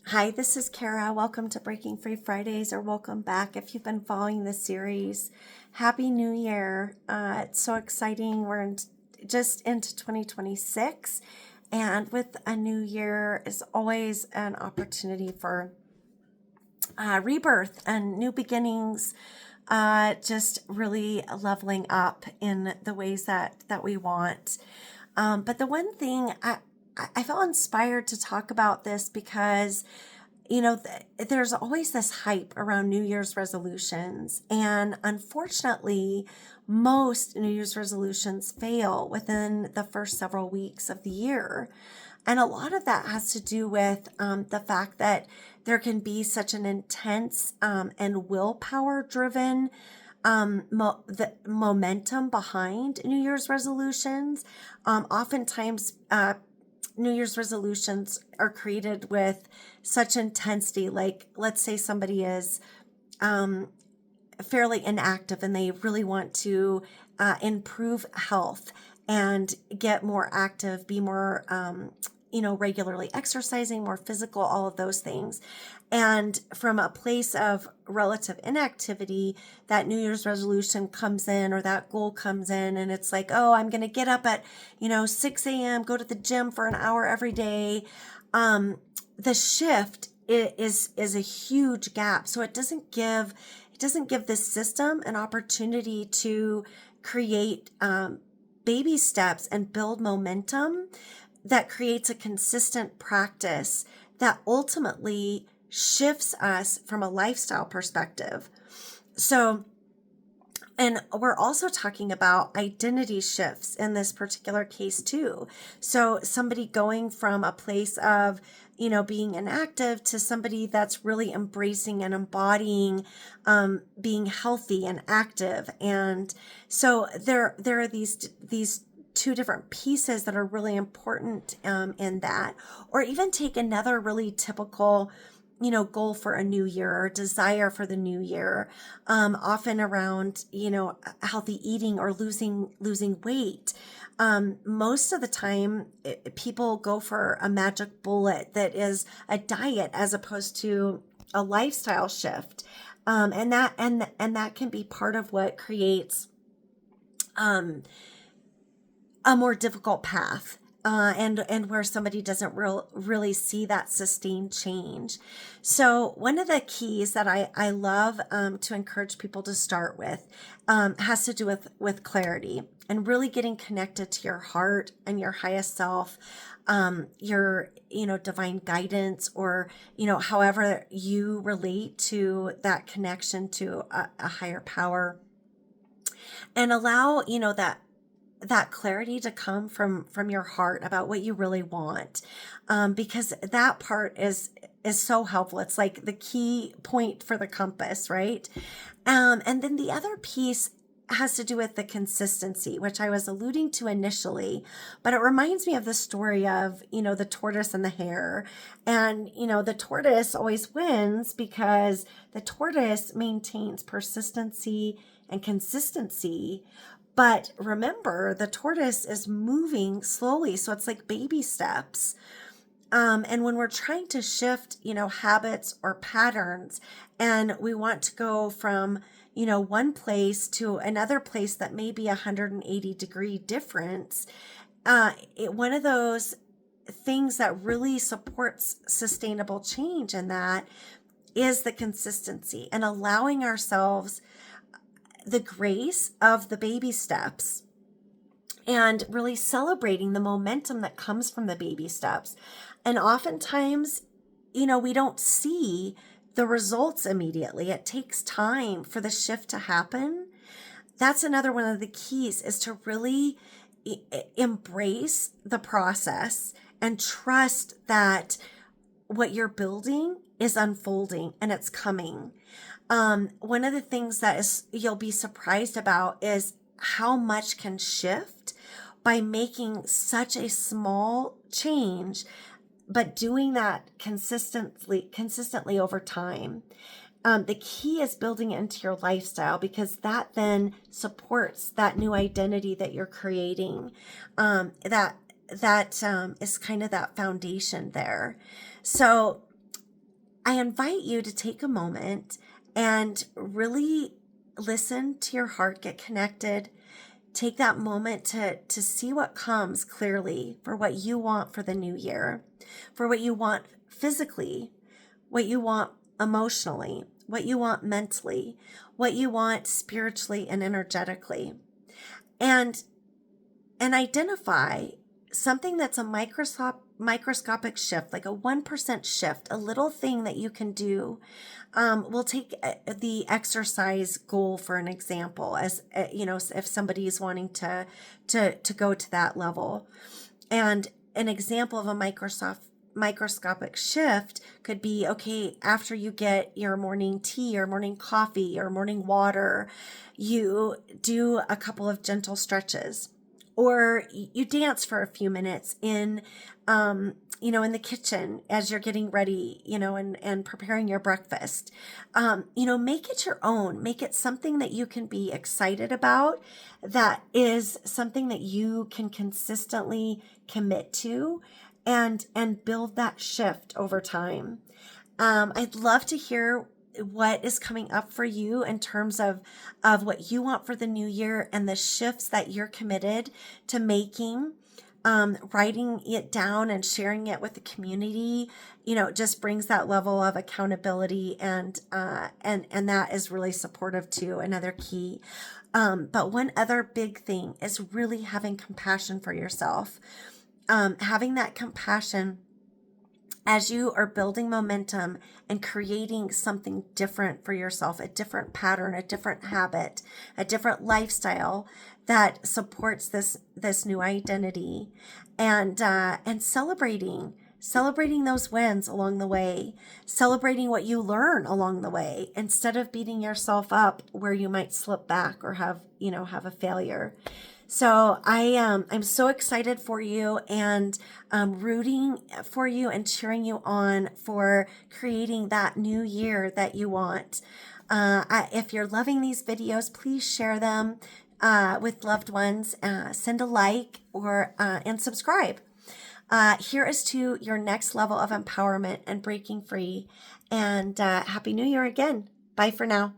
Hi, this is Kara. Welcome to Breaking Free Fridays, or welcome back if you've been following the series. Happy New Year. It's so exciting. Just into 2026, and with a new year is always an opportunity for rebirth and new beginnings, just really leveling up in the ways that we want. But the one thing I felt inspired to talk about this because, there's always this hype around New Year's resolutions. And unfortunately, most New Year's resolutions fail within the first several weeks of the year. And a lot of that has to do with the fact that there can be such an intense and willpower driven the momentum behind New Year's resolutions. Oftentimes, New Year's resolutions are created with such intensity. Like, let's say somebody is fairly inactive and they really want to improve health and get more active, be more, regularly exercising, more physical, all of those things. And from a place of relative inactivity, that New Year's resolution comes in, or that goal comes in, and it's like, oh, I'm going to get up at, 6 a.m., go to the gym for an hour every day. The shift is a huge gap. So it doesn't give this system an opportunity to create baby steps and build momentum that creates a consistent practice that ultimately shifts us from a lifestyle perspective. So, and we're also talking about identity shifts in this particular case too. So somebody going from a place of, being inactive to somebody that's really embracing and embodying being healthy and active. And so there are these two different pieces that are really important in that. Or even take another really typical goal for a new year or desire for the new year, often around, healthy eating or losing weight. Most of the time, people go for a magic bullet that is a diet as opposed to a lifestyle shift. And that can be part of what creates a more difficult path. And where somebody doesn't really see that sustained change. So one of the keys that I love to encourage people to start with has to do with clarity and really getting connected to your heart and your highest self, your divine guidance, or however you relate to that connection to a higher power, and allow that clarity to come from your heart about what you really want, because that part is so helpful. It's like the key point for the compass, right? And then the other piece has to do with the consistency, which I was alluding to initially, but it reminds me of the story of, the tortoise and the hare. And, the tortoise always wins because the tortoise maintains persistency and consistency. But remember, the tortoise is moving slowly. So it's like baby steps. And when we're trying to shift, habits or patterns, and we want to go from, one place to another place that may be 180-degree difference, one of those things that really supports sustainable change in that is the consistency and allowing ourselves the grace of the baby steps and really celebrating the momentum that comes from the baby steps. And oftentimes, we don't see the results immediately. It takes time for the shift to happen. That's another one of the keys, is to really embrace the process and trust that what you're building is unfolding and it's coming. One of the things that you'll be surprised about is how much can shift by making such a small change, but doing that consistently over time. The key is building it into your lifestyle, because that then supports that new identity that you're creating. That is kind of that foundation there. So I invite you to take a moment and really listen to your heart, get connected. Take that moment to see what comes clearly for what you want for the new year, for what you want physically, what you want emotionally, what you want mentally, what you want spiritually and energetically. And identify something that's a microscopic shift, like a 1% shift, a little thing that you can do. We'll take the exercise goal for an example, as if somebody is wanting to go to that level. And an example of a microscopic shift could be, okay, after you get your morning tea or morning coffee or morning water, you do a couple of gentle stretches, or you dance for a few minutes in in the kitchen as you're getting ready, and preparing your breakfast. Make it your own. Make it something that you can be excited about, that is something that you can consistently commit to and build that shift over time. I'd love to hear what is coming up for you in terms of what you want for the new year and the shifts that you're committed to making. Writing it down and sharing it with the community, just brings that level of accountability, and that is really supportive too. Another key. But one other big thing is really having compassion for yourself. Having that compassion as you are building momentum and creating something different for yourself, a different pattern, a different habit, a different lifestyle that supports this new identity, and celebrating those wins along the way, celebrating what you learn along the way, instead of beating yourself up where you might slip back or have a failure. So I'm so excited for you, and rooting for you and cheering you on for creating that new year that you want. If you're loving these videos, please share them with loved ones. Send a like or and subscribe. Here is to your next level of empowerment and breaking free. And Happy New Year again. Bye for now.